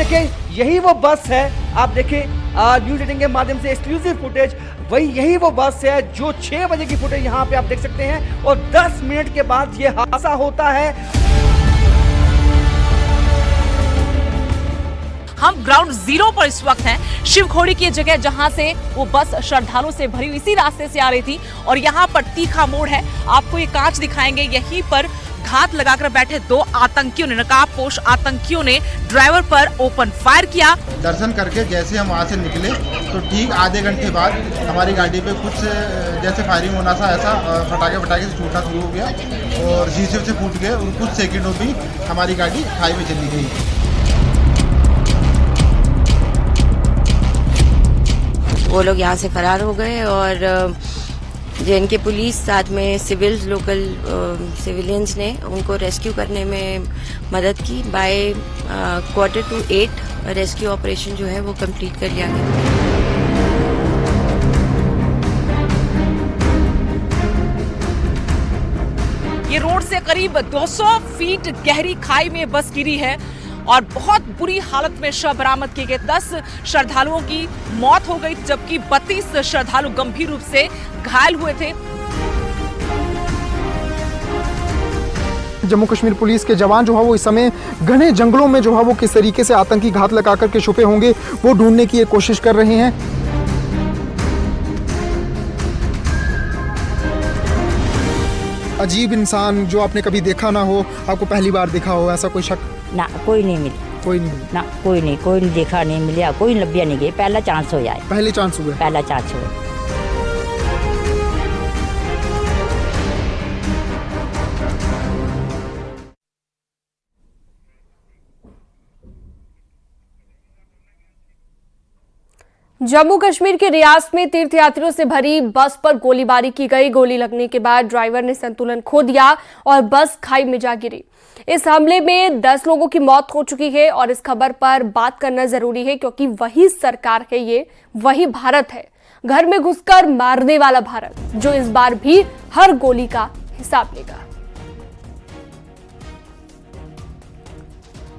देखिए यही वो बस है, आप देखिए न्यूज़ 18 के माध्यम से एक्सक्लूसिव फुटेज, यही वो बस है जो 6 बजे की फुटेज यहाँ पे आप देख सकते हैं और 10 मिनट के बाद ये हादसा होता है। हम ग्राउंड जीरो पर इस वक्त हैं, शिवखोड़ी की जगह जहां से वो बस श्रद्धालुओं से भरी हुई इसी रास्ते से आ रही थी और यहाँ पर तीखा मोड़ है, आपको ये कांच दिखाएंगे। यहीं पर घात लगाकर बैठे 2 आतंकियों ने, नकाबपोश आतंकियों ने ड्राइवर पर ओपन फायर किया। दर्शन करके जैसे हम वहाँ से निकले तो ठीक आधे घंटे बाद हमारी गाड़ी पे कुछ जैसे फायरिंग होना था, ऐसा फटाके से छूटना शुरू हो गया और शीशे से फूट गए और कुछ सेकंडों में हमारी गाड़ी खाई में चली गई। वो लोग यहाँ से फरार हो गए और JNK पुलिस साथ में लोकल सिविलियंस ने उनको रेस्क्यू करने में मदद की। बाय 7:45 रेस्क्यू ऑपरेशन जो है वो कंप्लीट कर लिया गया। ये रोड से करीब 200 फीट गहरी खाई में बस गिरी है और बहुत बुरी हालत में शव बरामद किए गए। 10 श्रद्धालुओं की मौत हो गई जबकि 32 श्रद्धालु गंभीर रूप से घायल हुए थे। जम्मू कश्मीर पुलिस के जवान जो है वो इस समय घने जंगलों में जो है वो किस तरीके से आतंकी घात लगाकर के छुपे होंगे वो ढूंढने की कोशिश कर रहे हैं। अजीब इंसान जो आपने कभी देखा ना हो, आपको पहली बार देखा हो, ऐसा कोई शक? ना कोई नहीं मिली, कोई नहीं ना कोई नहीं देखा नहीं मिला, कोई लभ्या नहीं गई। पहला चांस हो जाए, पहले चांस हुआ, पहला चांस हुआ। जम्मू कश्मीर के रियास में तीर्थयात्रियों से भरी बस पर गोलीबारी की गई। गोली लगने के बाद ड्राइवर ने संतुलन खो दिया और बस खाई में जा गिरी। इस हमले में 10 लोगों की मौत हो चुकी है और इस खबर पर बात करना जरूरी है क्योंकि वही सरकार है, ये वही भारत है, घर में घुसकर मारने वाला भारत, जो इस बार भी हर गोली का हिसाब लेगा।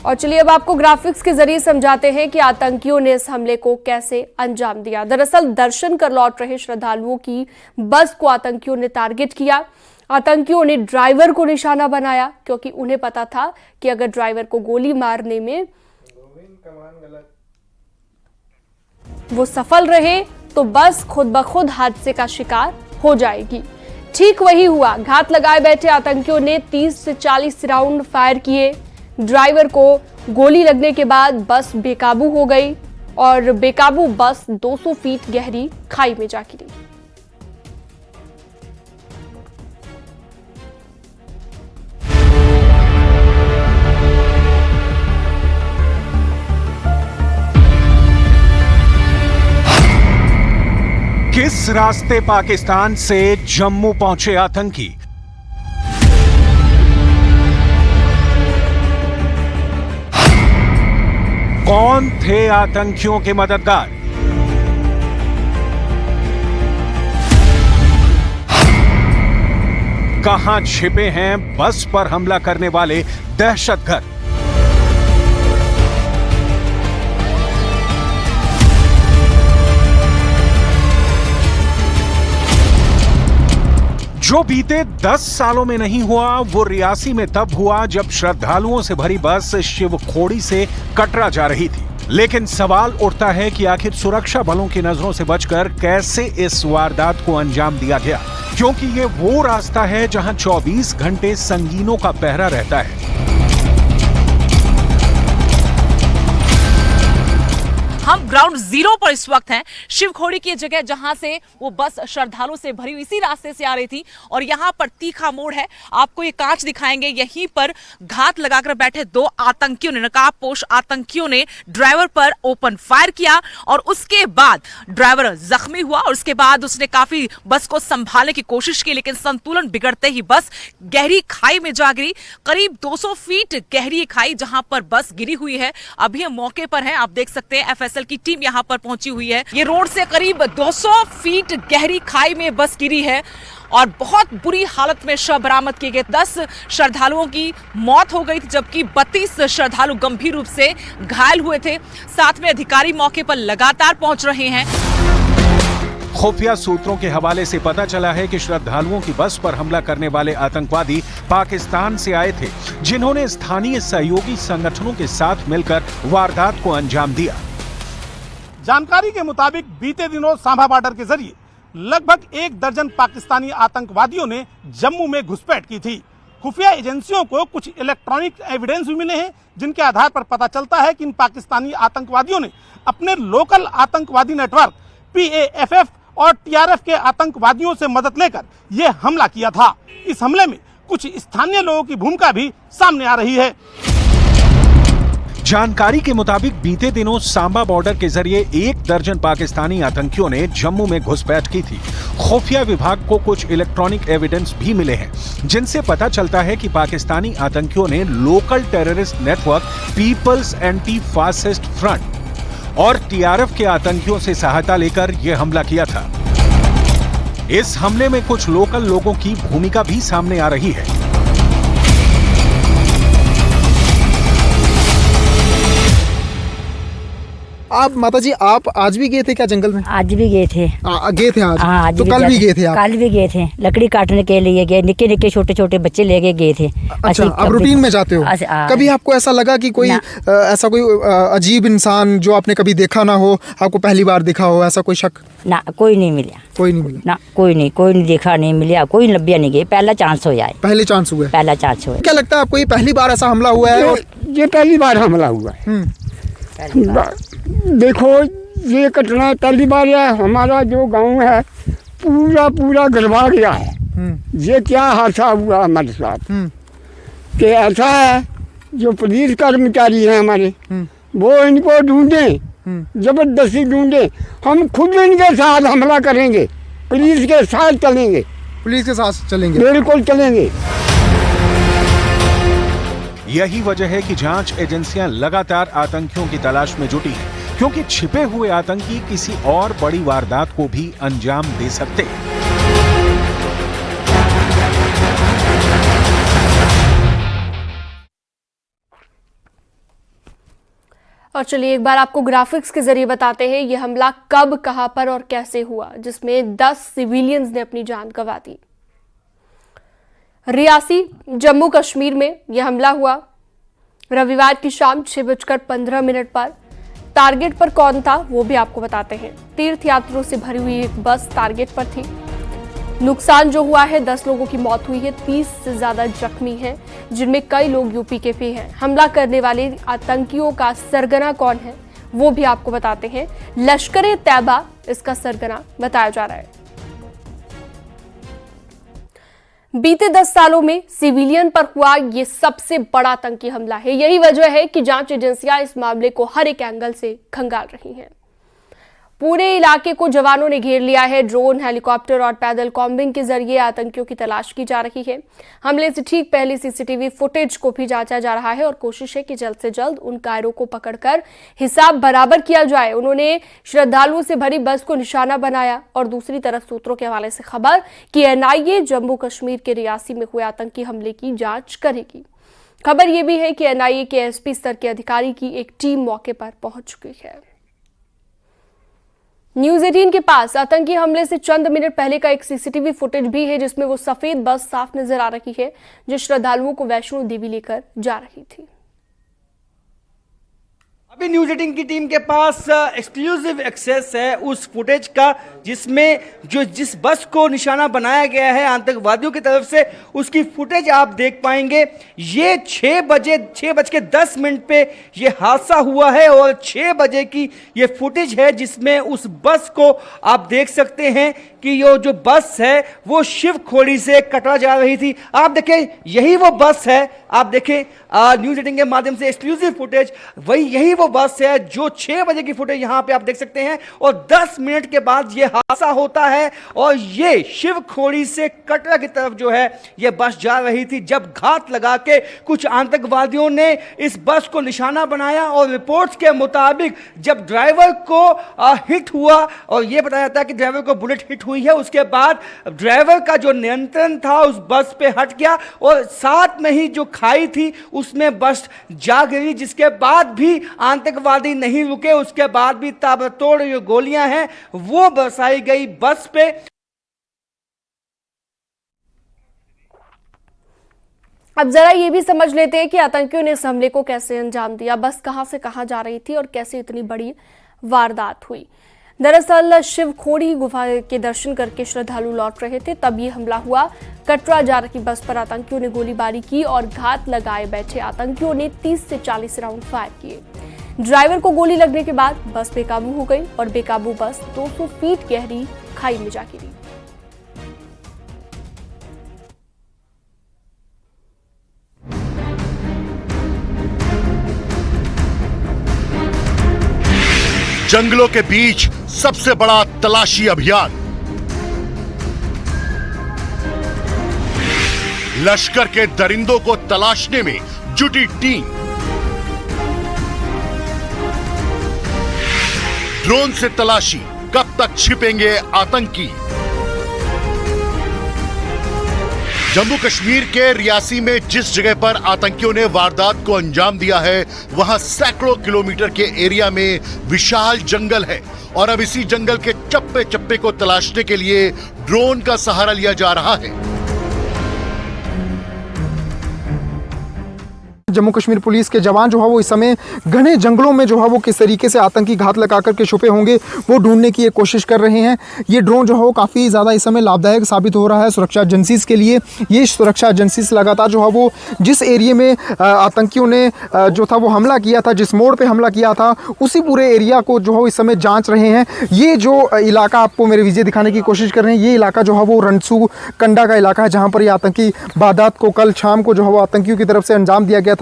और चलिए अब आपको ग्राफिक्स के जरिए समझाते हैं कि आतंकियों ने इस हमले को कैसे अंजाम दिया। दरअसल दर्शन कर लौट रहे श्रद्धालुओं की बस को आतंकियों ने टारगेट किया। आतंकियों ने ड्राइवर को निशाना बनाया क्योंकि उन्हें पता था कि अगर ड्राइवर को गोली मारने में वो सफल रहे तो बस खुद ब खुद हादसे का शिकार हो जाएगी। ठीक वही हुआ। घात लगाए बैठे आतंकियों ने 30 से 40 राउंड फायर किए। ड्राइवर को गोली लगने के बाद बस बेकाबू हो गई और बेकाबू बस 200 फीट गहरी खाई में जा गिरी। किस रास्ते पाकिस्तान से जम्मू पहुंचे आतंकी? कौन थे आतंकियों के मददगार? कहां छिपे हैं बस पर हमला करने वाले दहशतगर्द? जो बीते 10 सालों में नहीं हुआ वो रियासी में तब हुआ जब श्रद्धालुओं से भरी बस शिवखोड़ी से कटरा जा रही थी। लेकिन सवाल उठता है कि आखिर सुरक्षा बलों की नजरों से बचकर कैसे इस वारदात को अंजाम दिया गया, क्योंकि ये वो रास्ता है जहां 24 घंटे संगीनों का पहरा रहता है। हम ग्राउंड जीरो पर इस वक्त हैं, शिवखोड़ी की जगह जहां से वो बस श्रद्धालुओं से भरी हुई इसी रास्ते से आ रही थी और यहाँ पर तीखा मोड़ है, आपको ये कांच दिखाएंगे। यहीं पर घात लगाकर बैठे 2 आतंकियों ने, नकाबपोश आतंकियों ने ड्राइवर पर ओपन फायर किया और उसके बाद ड्राइवर जख्मी हुआ और उसके बाद उसने काफी बस को संभालने की कोशिश की, लेकिन संतुलन बिगड़ते ही बस गहरी खाई में जा गिरी। करीब 200 फीट गहरी खाई जहां पर बस गिरी हुई है। अभी हम मौके पर हैं, आप देख सकते हैं FSL एफएसएल की टीम यहाँ पर पहुंची हुई है। ये रोड से करीब 200 फीट गहरी खाई में बस गिरी है और बहुत बुरी हालत में शव बरामद किए गए। 10 श्रद्धालुओं की मौत हो गई थी, जबकि 32 श्रद्धालु गंभीर रूप से घायल हुए थे। साथ में अधिकारी मौके पर लगातार पहुंच रहे हैं। खुफिया सूत्रों के हवाले से पता चला है कि श्रद्धालुओं की बस पर हमला करने वाले आतंकवादी पाकिस्तान से आए थे, जिन्होंने स्थानीय सहयोगी संगठनों के साथ मिलकर वारदात को अंजाम दिया। जानकारी के मुताबिक बीते दिनों सांभा बॉर्डर के जरिए लगभग 1 दर्जन पाकिस्तानी आतंकवादियों ने जम्मू में घुसपैठ की थी। खुफिया एजेंसियों को कुछ इलेक्ट्रॉनिक एविडेंस भी मिले हैं, जिनके आधार पर पता चलता है कि इन पाकिस्तानी आतंकवादियों ने अपने लोकल आतंकवादी नेटवर्क PAFF और TRF के आतंकवादियों से मदद लेकर यह हमला किया था। इस हमले में कुछ स्थानीय लोगों की भूमिका भी सामने आ रही है। जानकारी के मुताबिक बीते दिनों सांबा बॉर्डर के जरिए 1 दर्जन पाकिस्तानी आतंकियों ने जम्मू में घुसपैठ की थी। खुफिया विभाग को कुछ इलेक्ट्रॉनिक एविडेंस भी मिले हैं, जिनसे पता चलता है कि पाकिस्तानी आतंकियों ने local terrorist network people's anti fascist front और TRF के आतंकियों से सहायता लेकर यह हमला किया था। इस हमले में कुछ लोकल लोगों की भूमिका भी सामने आ रही है। आप माताजी, आप आज भी गए थे क्या जंगल में? आज भी गए थे। गए थे आज? हाँ, आज तो कल भी गए थे आप? कल भी गए थे, लकड़ी काटने के लिए गए, निके निके छोटे छोटे बच्चे लेके गए थे। अच्छा, आप रूटीन में जाते हो? कभी आपको ऐसा लगा कि कोई ऐसा कोई अजीब इंसान जो आपने कभी देखा ना हो, आपको पहली बार दिखा हो, ऐसा कोई शक? ना, कोई नहीं मिला। कोई नहीं मिला? ना, कोई नहीं देखा, नहीं मिला, कोई लब्बिया नहीं गई। पहला चांस हो जाए। पहले चांस हुआ? पहला चांस हुआ। क्या लगता है आपको, ये पहली बार ऐसा हमला हुआ है? ये पहली बार हमला हुआ है। देखो, ये घटना पहली बार है। हमारा जो गांव है पूरा गरबा गया है। ये क्या हादसा हुआ हमारे साथ कि ऐसा है, जो पुलिस कर्मचारी हैं हमारे, वो इनको ढूंढें, जबरदस्ती ढूंढें। हम खुद इनके साथ हमला करेंगे, पुलिस के साथ चलेंगे। पुलिस के साथ चलेंगे? बिल्कुल चलेंगे। यही वजह है कि जांच एजेंसियां लगातार आतंकियों की तलाश में जुटी हैं, क्योंकि छिपे हुए आतंकी किसी और बड़ी वारदात को भी अंजाम दे सकते हैं। और चलिए एक बार आपको ग्राफिक्स के जरिए बताते हैं ये हमला कब, कहां पर और कैसे हुआ, जिसमें 10 सिविलियंस ने अपनी जान गंवा दी। रियासी, जम्मू कश्मीर में यह हमला हुआ रविवार की शाम 6:15 पर। टारगेट पर कौन था वो भी आपको बताते हैं। तीर्थयात्रियों से भरी हुई एक बस टारगेट पर थी। नुकसान जो हुआ है, 10 लोगों की मौत हुई है, 30 से ज्यादा जख्मी हैं, जिनमें कई लोग यूपी के भी हैं। हमला करने वाले आतंकियों का सरगना कौन है वो भी आपको बताते हैं। लश्कर-ए-तैयबा इसका सरगना बताया जा रहा है। बीते 10 सालों में सिविलियन पर हुआ ये सबसे बड़ा आतंकी हमला है। यही वजह है कि जांच एजेंसियां इस मामले को हर एक एंगल से खंगाल रही हैं। पूरे इलाके को जवानों ने घेर लिया है। ड्रोन, हेलीकॉप्टर और पैदल कॉम्बिंग के जरिए आतंकियों की तलाश की जा रही है। हमले से ठीक पहले सीसीटीवी फुटेज को भी जांचा जा रहा है और कोशिश है कि जल्द से जल्द उन कायरों को पकड़कर हिसाब बराबर किया जाए। उन्होंने श्रद्धालुओं से भरी बस को निशाना बनाया। और दूसरी तरफ सूत्रों के हवाले से खबर कि NIA जम्मू कश्मीर के रियासी में हुए आतंकी हमले की जांच करेगी। खबर यह भी है कि NIA के SP स्तर के अधिकारी की एक टीम मौके पर पहुंच चुकी है। न्यूज 18 के पास आतंकी हमले से चंद मिनट पहले का एक सीसीटीवी फुटेज भी है, जिसमें वो सफेद बस साफ नजर आ रही है जो श्रद्धालुओं को वैष्णो देवी लेकर जा रही थी। अभी न्यूज 18 की टीम के पास एक्सक्लूसिव एक्सेस है उस फुटेज का, जिसमें जिस बस को निशाना बनाया गया है आतंकवादियों की तरफ से, उसकी फुटेज आप देख पाएंगे। ये 6:10 पे ये हादसा हुआ है और 6 बजे की ये फुटेज है, जिसमें उस बस को आप देख सकते हैं कि ये जो बस है वो शिवखोड़ी से कटरा जा रही थी। आप देखें, यही वो बस है, आप देखें न्यूज़ 18 के माध्यम से एक्सक्लूसिव फुटेज, यही वो बस है जो 6 बजे की फुटेज यहां पे आप देख सकते हैं। और 10 मिनट के बाद ये हादसा होता है और ये शिवखोड़ी से कटरा की तरफ जो है ये बस जा रही थी, जब घात लगा के कुछ आतंकवादियों ने इस बस को निशाना बनाया। और रिपोर्ट्स के मुताबिक जब ड्राइवर को हिट हुआ, और यह बताया जाता है कि ड्राइवर को बुलेट हिट हुई है, उसके बाद ड्राइवर का जो नियंत्रण था उस बस पे हट गया और साथ में ही जो खाई थी उसमें बस जा गिरी, जिसके बाद भी आतंकवादी नहीं रुके। उसके बाद भी ताबड़तोड़ जो गोलियां हैं वो बरसाई गई बस पे। अब जरा ये भी समझ लेते हैं कि आतंकियों ने इस हमले को कैसे अंजाम दिया, बस कहां से कहां जा रही थी और कैसे इतनी बड़ी वारदात हुई। दरअसल शिवखोड़ी गुफा के दर्शन करके श्रद्धालु लौट रहे थे, तब ये हमला हुआ। कटरा जा रही बस पर आतंकियों ने गोलीबारी की और घात लगाए बैठे आतंकियों ने 30 से 40 राउंड फायर किए। ड्राइवर को गोली लगने के बाद बस बेकाबू हो गई और बेकाबू बस 200 फीट गहरी खाई में जा गिरी। जंगलों के बीच सबसे बड़ा तलाशी अभियान। लश्कर के दरिंदों को तलाशने में जुटी टीम। ड्रोन से तलाशी, कब तक छिपेंगे आतंकी। जम्मू कश्मीर के रियासी में जिस जगह पर आतंकियों ने वारदात को अंजाम दिया है, वहां सैकड़ों किलोमीटर के एरिया में विशाल जंगल है और अब इसी जंगल के चप्पे चप्पे को तलाशने के लिए ड्रोन का सहारा लिया जा रहा है। जम्मू कश्मीर पुलिस के जवान जो है वो इस समय घने जंगलों में जो है वो किस तरीके से आतंकी घात लगा करके छुपे होंगे वो ढूंढने की कोशिश कर रहे हैं। ये ड्रोन जो है वो काफ़ी ज़्यादा इस समय लाभदायक साबित हो रहा है सुरक्षा एजेंसीज के लिए। ये सुरक्षा एजेंसीज लगातार जो है वो जिस एरिया में आतंकियों ने जो था वो हमला किया था, जिस मोड़ पर हमला किया था, उसी पूरे एरिया को जो है इस समय जाँच रहे हैं। ये जो इलाका आपको मेरे विजय दिखाने की कोशिश कर रहे हैं, ये इलाका जो है वो रणसू कंडा का इलाका है, जहाँ पर ये आतंकी वारदात को कल शाम को जो है वो आतंकियों की तरफ से अंजाम दिया गया था।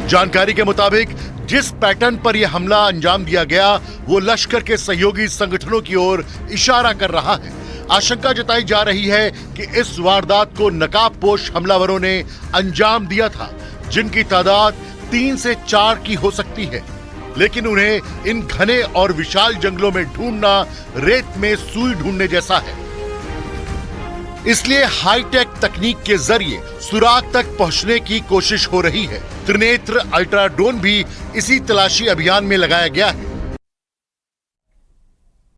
जानकारी के मुताबिक जिस पैटर्न पर यह हमला अंजाम दिया गया वो लश्कर के सहयोगी संगठनों की ओर इशारा कर रहा है। आशंका जताई जा रही है कि इस वारदात को नकाबपोश हमलावरों ने अंजाम दिया था, जिनकी तादाद 3 से 4 की हो सकती है, लेकिन उन्हें इन घने और विशाल जंगलों में ढूंढना रेत में सुई ढूंढने जैसा है। इसलिए हाईटेक तकनीक के जरिए सुराग तक पहुंचने की कोशिश हो रही है। त्रिनेत्र अल्ट्रा ड्रोन भी इसी तलाशी अभियान में लगाया गया है।